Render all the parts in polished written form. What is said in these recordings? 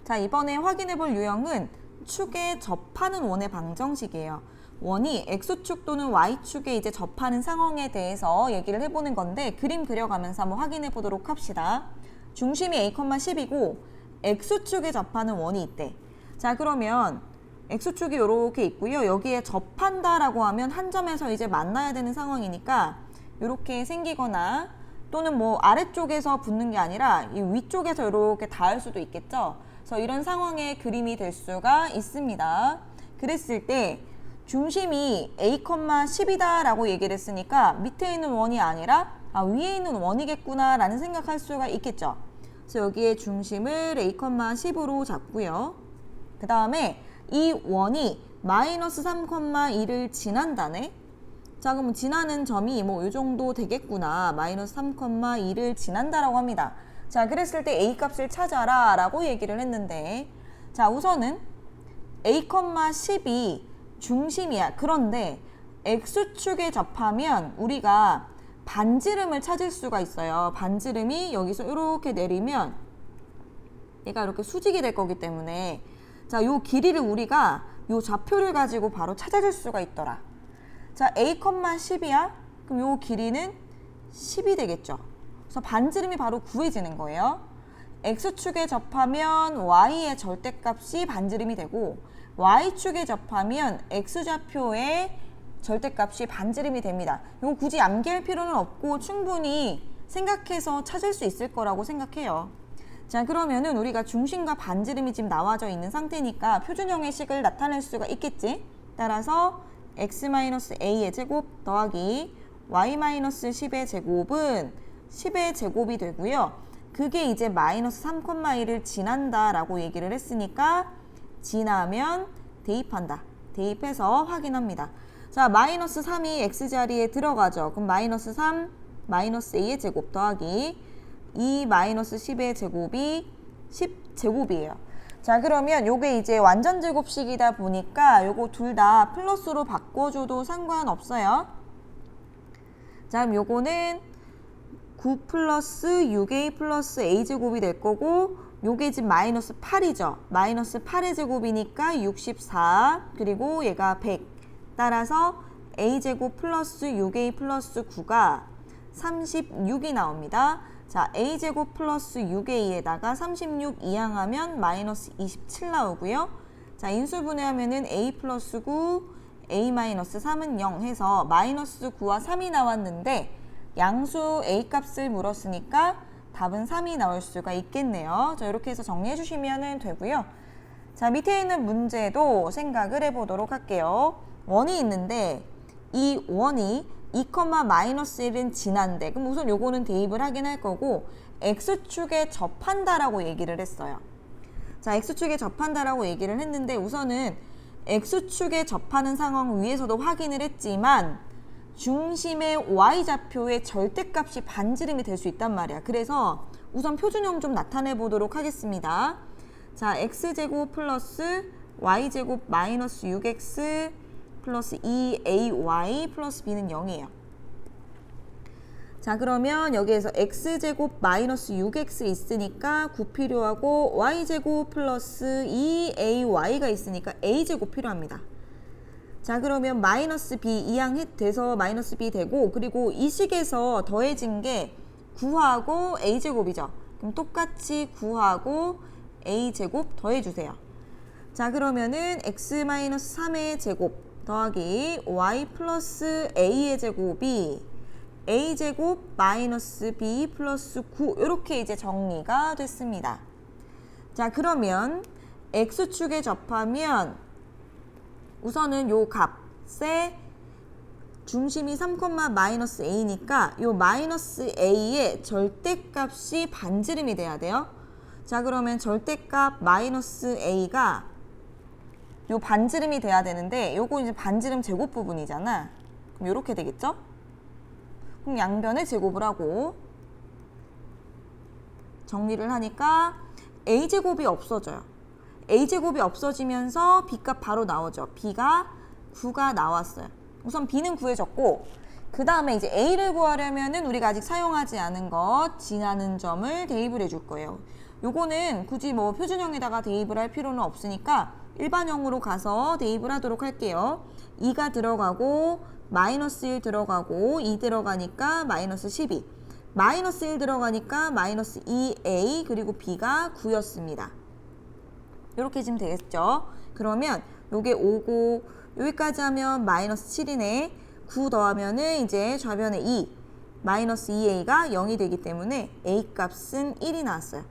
자, 이번에 확인해 볼 유형은 축에 접하는 원의 방정식이에요. 원이 X축 또는 Y축에 이제 접하는 상황에 대해서 얘기를 해보는 건데 그림 그려가면서 한번 확인해 보도록 합시다. 중심이 A,10이고 X축에 접하는 원이 있대. 자, 그러면 X축이 이렇게 있고요. 여기에 접한다라고 하면 한 점에서 이제 만나야 되는 상황이니까 이렇게 생기거나 또는 뭐 아래쪽에서 붙는 게 아니라 이 위쪽에서 이렇게 닿을 수도 있겠죠. 그래서 이런 상황의 그림이 될 수가 있습니다. 그랬을 때 중심이 A,10이다 라고 얘기를 했으니까 밑에 있는 원이 아니라 위에 있는 원이겠구나 라는 생각할 수가 있겠죠. 그래서 여기에 중심을 A,10으로 잡고요. 그 다음에 이 원이 마이너스 3,2를 지난다네. 자, 그럼 지나는 점이 뭐 이 정도 되겠구나. 마이너스 3,2를 지난다라고 합니다. 자, 그랬을 때 A 값을 찾아라 라고 얘기를 했는데, 자, 우선은 A,10이 중심이야. 그런데 X축에 접하면 우리가 반지름을 찾을 수가 있어요. 반지름이 여기서 이렇게 내리면 얘가 이렇게 수직이 될 거기 때문에 자, 요 길이를 우리가 요 좌표를 가지고 바로 찾아줄 수가 있더라. 자, A,10이야? 그럼 요 길이는 10이 되겠죠. 그래서 반지름이 바로 구해지는 거예요. X축에 접하면 Y의 절대값이 반지름이 되고 Y축에 접하면 X좌표의 절대값이 반지름이 됩니다. 이거 굳이 암기할 필요는 없고 충분히 생각해서 찾을 수 있을 거라고 생각해요. 자, 그러면은 우리가 중심과 반지름이 지금 나와져 있는 상태니까 표준형의 식을 나타낼 수가 있겠지. 따라서 x-a의 제곱 더하기 y-10의 제곱은 10의 제곱이 되고요. 그게 이제 마이너스 3,1을 지난다 라고 얘기를 했으니까 지나면 대입한다. 대입해서 확인합니다. 자, 마이너스 3이 x자리에 들어가죠. 그럼 마이너스 3, 마이너스 a의 제곱 더하기 2 마이너스 10의 제곱이 10제곱이에요. 자, 그러면 요게 이제 완전 제곱식이다 보니까 요거 둘 다 플러스로 바꿔줘도 상관없어요. 자, 그럼 요거는 9 플러스 6a 플러스 a제곱이 될 거고 요게 지금 마이너스 8이죠. 마이너스 8의 제곱이니까 64 그리고 얘가 100 따라서 a제곱 플러스 6a 플러스 9가 36이 나옵니다. 자, a제곱 플러스 6a에다가 36 이항하면 마이너스 27 나오고요. 자, 인수분해하면은 a 플러스 9, a 마이너스 3은 0 해서 마이너스 9와 3이 나왔는데 양수 a 값을 물었으니까 답은 3이 나올 수가 있겠네요. 자, 이렇게 해서 정리해 주시면 되고요. 자, 밑에 있는 문제도 생각을 해보도록 할게요. 원이 있는데 이 원이 2,-1은 지난데 그럼 우선 요거는 대입을 하긴 할 거고 X축에 접한다라고 얘기를 했어요. 자, X축에 접한다라고 얘기를 했는데 우선은 X축에 접하는 상황 위에서도 확인을 했지만 중심의 Y좌표의 절대값이 반지름이 될 수 있단 말이야. 그래서 우선 표준형 좀 나타내 보도록 하겠습니다. 자, X제곱 플러스 Y제곱 마이너스 6X 플러스 2ay 플러스 b는 0이에요. 자, 그러면 여기에서 x제곱 마이너스 6x 있으니까 9 필요하고 y제곱 플러스 2ay가 있으니까 a제곱 필요합니다. 자, 그러면 마이너스 b 이항 돼서 마이너스 b 되고 그리고 이 식에서 더해진 게 9하고 a제곱이죠. 그럼 똑같이 9하고 a제곱 더해주세요. 자, 그러면은 x-3의 제곱 더하기 y 플러스 a의 제곱이 a제곱 마이너스 b 플러스 9 이렇게 이제 정리가 됐습니다. 자, 그러면 x축에 접하면 우선은 요 값에 중심이 3,-a니까 요 마이너스 a의 절대값이 반지름이 돼야 돼요. 자, 그러면 절대값 마이너스 a가 요 반지름이 돼야 되는데 요거 이제 반지름 제곱 부분이잖아. 그럼 요렇게 되겠죠? 그럼 양변에 제곱을 하고 정리를 하니까 a제곱이 없어져요. a제곱이 없어지면서 b값 바로 나오죠. b가 9가 나왔어요. 우선 b는 구해졌고 그 다음에 이제 a를 구하려면은 우리가 아직 사용하지 않은 것 지나는 점을 대입을 해줄 거예요. 요거는 굳이 뭐 표준형에다가 대입을 할 필요는 없으니까 일반형으로 가서 대입을 하도록 할게요. 2가 들어가고 마이너스 1 들어가고 2 들어가니까 마이너스 12, 마이너스 1 들어가니까 마이너스 2a 그리고 b가 9였습니다. 이렇게 지금 되겠죠. 그러면 요게 5고 여기까지 하면 마이너스 7이네. 9 더하면은 이제 좌변에 2, 마이너스 2a가 0이 되기 때문에 a 값은 1이 나왔어요.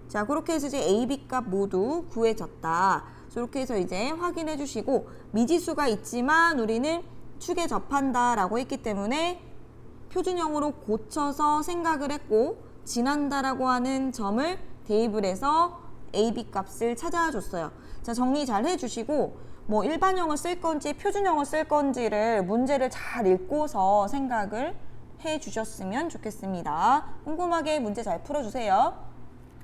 자, 그렇게 해서 이제 a, b 값 모두 구해졌다. 이렇게 해서 이제 확인해 주시고, 미지수가 있지만 우리는 축에 접한다 라고 했기 때문에 표준형으로 고쳐서 생각을 했고, 지난다라고 하는 점을 대입을 해서 a, b 값을 찾아줬어요. 자, 정리 잘 해주시고, 뭐 일반형을 쓸 건지 표준형을 쓸 건지를 문제를 잘 읽고서 생각을 해 주셨으면 좋겠습니다. 꼼꼼하게 문제 잘 풀어주세요.